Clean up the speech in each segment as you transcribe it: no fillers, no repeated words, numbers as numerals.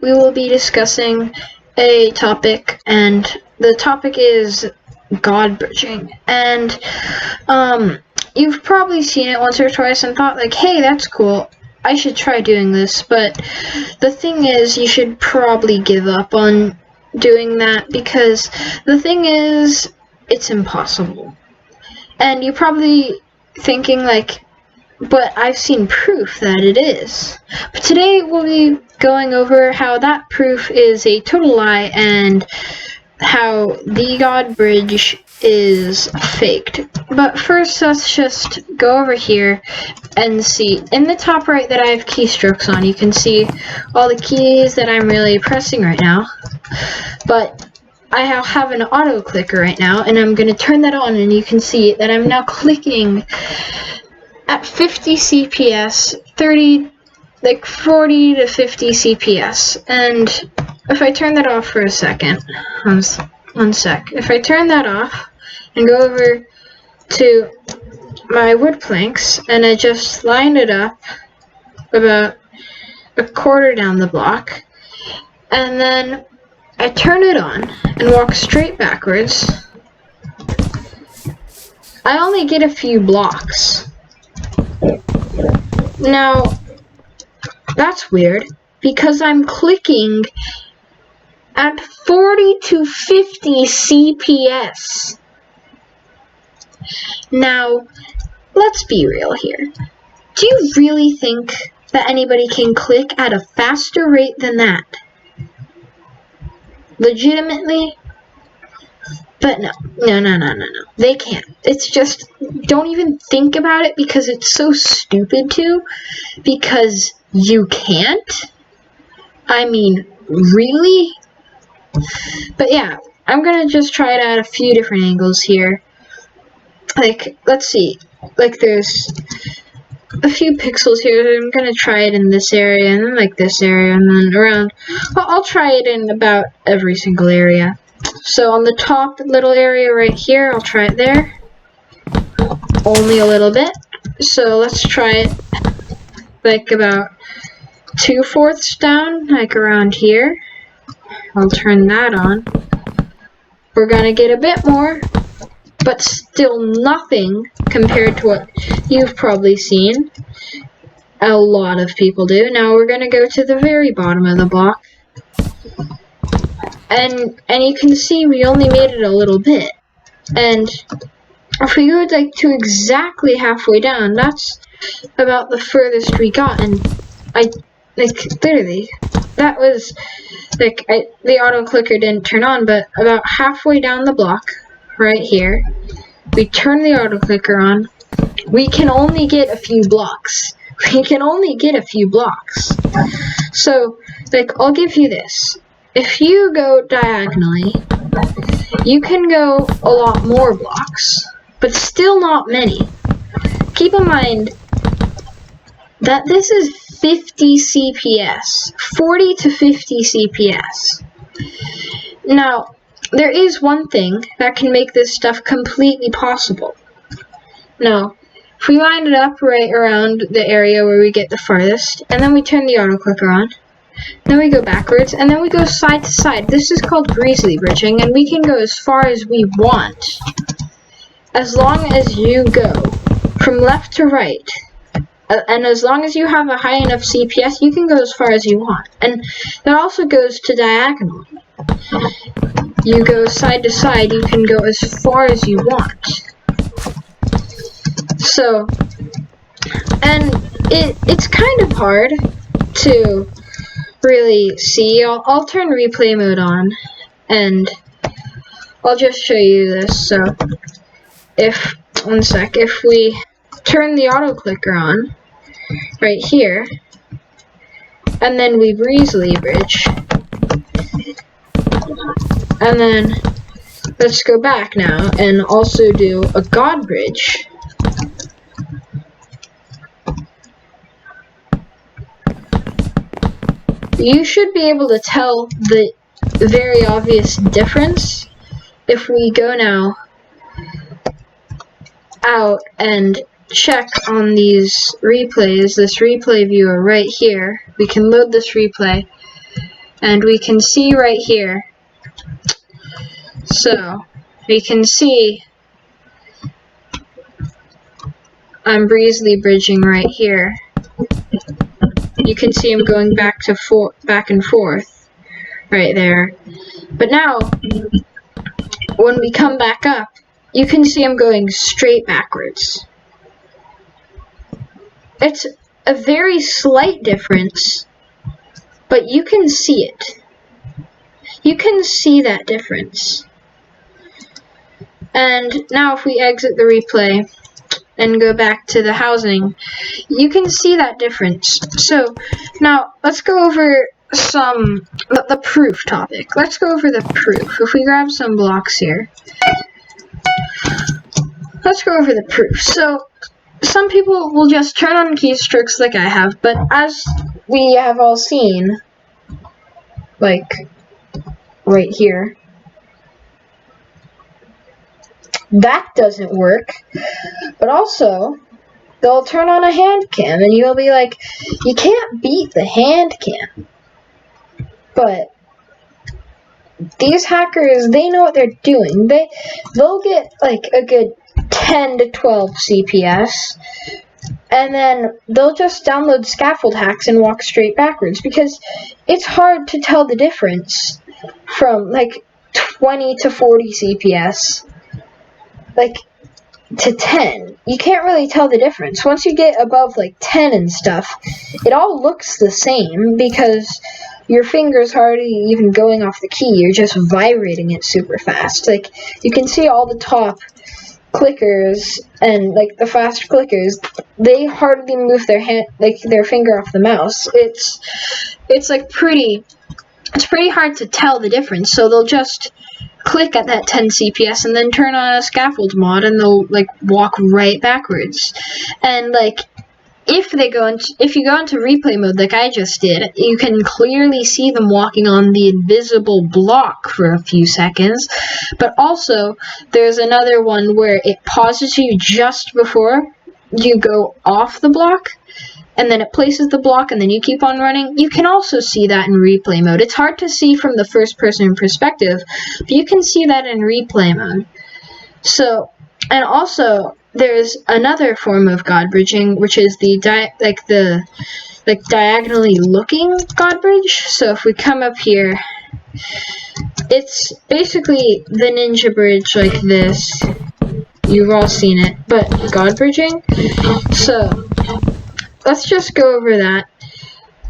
we will be discussing a topic, and the topic is God bridging. And you've probably seen it once or twice and thought like, hey, that's cool, I should try doing this. But the thing is, you should probably give up on doing that, because the thing is, it's impossible. And you're probably thinking like, but I've seen proof that it is. But today we'll be going over how that proof is a total lie and how the God bridge is faked. But first, let's just go over here and see. In the top right that I have keystrokes on, you can see all the keys that I'm really pressing right now. But I have an auto clicker right now, and I'm going to turn that on, and you can see that I'm now clicking at 50 CPS, 40 to 50 CPS. And if I turn that off for a second, one sec. If I turn that off and go over to my wood planks, and I just line it up about a quarter down the block, and then I turn it on and walk straight backwards, I only get a few blocks. Now, that's weird, because I'm clicking at 40 to 50 CPS. Now, let's be real here. Do you really think that anybody can click at a faster rate than that? Legitimately? But no. They can't. It's just, don't even think about it, because it's so stupid to, because you can't. I mean, really? But yeah, I'm gonna just try it at a few different angles here. Like, let's see. Like, there's a few pixels here. I'm gonna try it in this area, and then like this area, and then around. I'll try it in about every single area. So on the top little area right here, I'll try it there. Only a little bit. So let's try it like about 2/4 down, like around here. I'll turn that on. We're gonna get a bit more, but still nothing compared to what you've probably seen a lot of people do. Now we're gonna go to the very bottom of the block. And you can see we only made it a little bit. And if we go like to exactly halfway down, that's about the furthest we got. And I, like, literally, that was, like, the auto clicker didn't turn on, but about halfway down the block, right here, we turn the auto clicker on. We can only get a few blocks. We can only get a few blocks. So, like, I'll give you this. If you go diagonally, you can go a lot more blocks, but still not many. Keep in mind that this is 50 CPS, 40 to 50 CPS. Now, there is one thing that can make this stuff completely possible. Now, if we line it up right around the area where we get the farthest, and then we turn the auto clicker on, then we go backwards, and then we go side to side. This is called breezily bridging, and we can go as far as we want. As long as you go from left to right, and as long as you have a high enough CPS, you can go as far as you want. And that also goes to diagonal. You go side to side, you can go as far as you want. So, and it's kind of hard to really see. I'll turn replay mode on, and I'll just show you this. So if we turn the auto clicker on right here, and then we breezily bridge, and then let's go back now and also do a God bridge. You should be able to tell the very obvious difference if we go now out and check on these replays, this replay viewer right here. We can load this replay, and we can see right here. So we can see I'm breezely bridging right here. You can see I'm going back and forth right there. But now, when we come back up, you can see I'm going straight backwards. It's a very slight difference, but you can see it. You can see that difference. And now if we exit the replay and go back to the housing, you can see that difference. So now let's go over the proof topic. Let's go over the proof. If we grab some blocks here, let's go over the proof. So some people will just turn on keystrokes like I have, but as we have all seen, like right here, that doesn't work. But also, they'll turn on a hand cam and you'll be like, you can't beat the hand cam. But these hackers, they know what they're doing. They'll get like a good 10 to 12 CPS, and then they'll just download scaffold hacks and walk straight backwards, because it's hard to tell the difference from like 20 to 40 CPS. Like, to 10, you can't really tell the difference. Once you get above like 10 and stuff, it all looks the same, because your finger's hardly even going off the key, you're just vibrating it super fast. Like, you can see all the top clickers and like the fast clickers, they hardly move their hand, like their finger off the mouse. It's like pretty hard to tell the difference, so they'll just click at that 10 CPS and then turn on a scaffold mod and they'll like walk right backwards. And like if you go into replay mode like I just did, you can clearly see them walking on the invisible block for a few seconds. But also there's another one where it pauses you just before you go off the block, and then it places the block, and then you keep on running. You can also see that in replay mode. It's hard to see from the first person perspective, but you can see that in replay mode. So, and also there's another form of God bridging, which is the diagonally looking God bridge. So if we come up here, it's basically the ninja bridge like this. You've all seen it, but God bridging. So let's just go over that,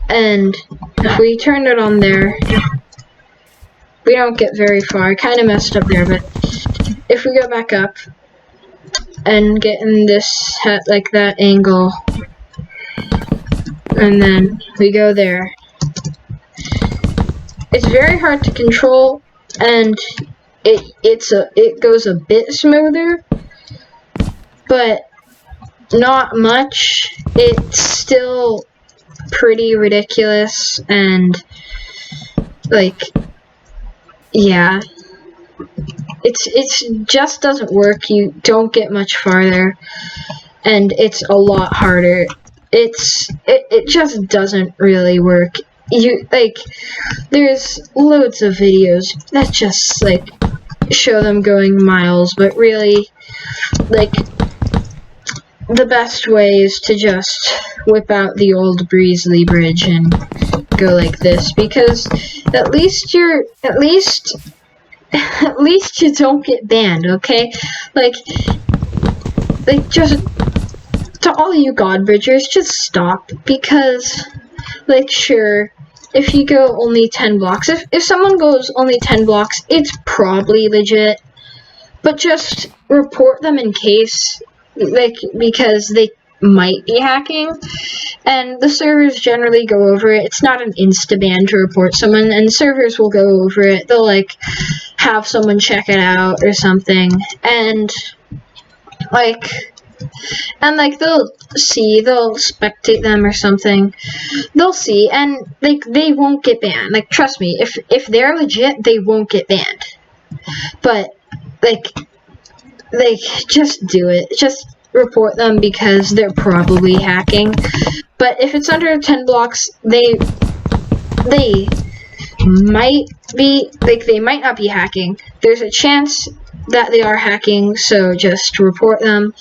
and if we turn it on there, we don't get very far. I kind of messed up there, but if we go back up and get in this like that angle, and then we go there, it's very hard to control, and it goes a bit smoother, but not much. It's still pretty ridiculous, and like, yeah, it's just doesn't work. You don't get much farther, and it's a lot harder. It just doesn't really work. There's loads of videos that just like show them going miles, but really, like, the best way is to just whip out the old Breezely bridge and go like this, because at least you don't get banned, okay? Like just to all you God bridgers, just stop, because like, sure, if you go only 10 blocks, if someone goes only 10 blocks, it's probably legit, but just report them in case, like, because they might be hacking, and the servers generally go over it. It's not an insta-ban to report someone, and servers will go over it. They'll like have someone check it out or something, and they'll spectate them or something. They'll see, and they won't get banned. Like, trust me, if they're legit, they won't get banned. But just do it. Just report them, because they're probably hacking. But if it's under 10 blocks, they might be, like, they might not be hacking. There's a chance that they are hacking, so just report them.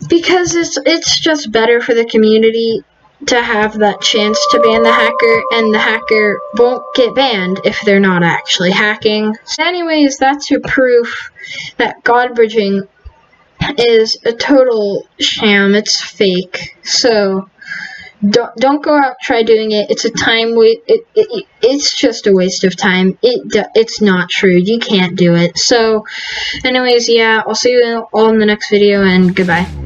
Because it's just better for the community to have that chance to ban the hacker, and the hacker won't get banned if they're not actually hacking. So anyways, that's your proof that God bridging is a total sham. It's fake. So don't go out, try doing it. It's a time it's just a waste of time. It's not true. You can't do it. So anyways, yeah, I'll see you all in the next video, and goodbye.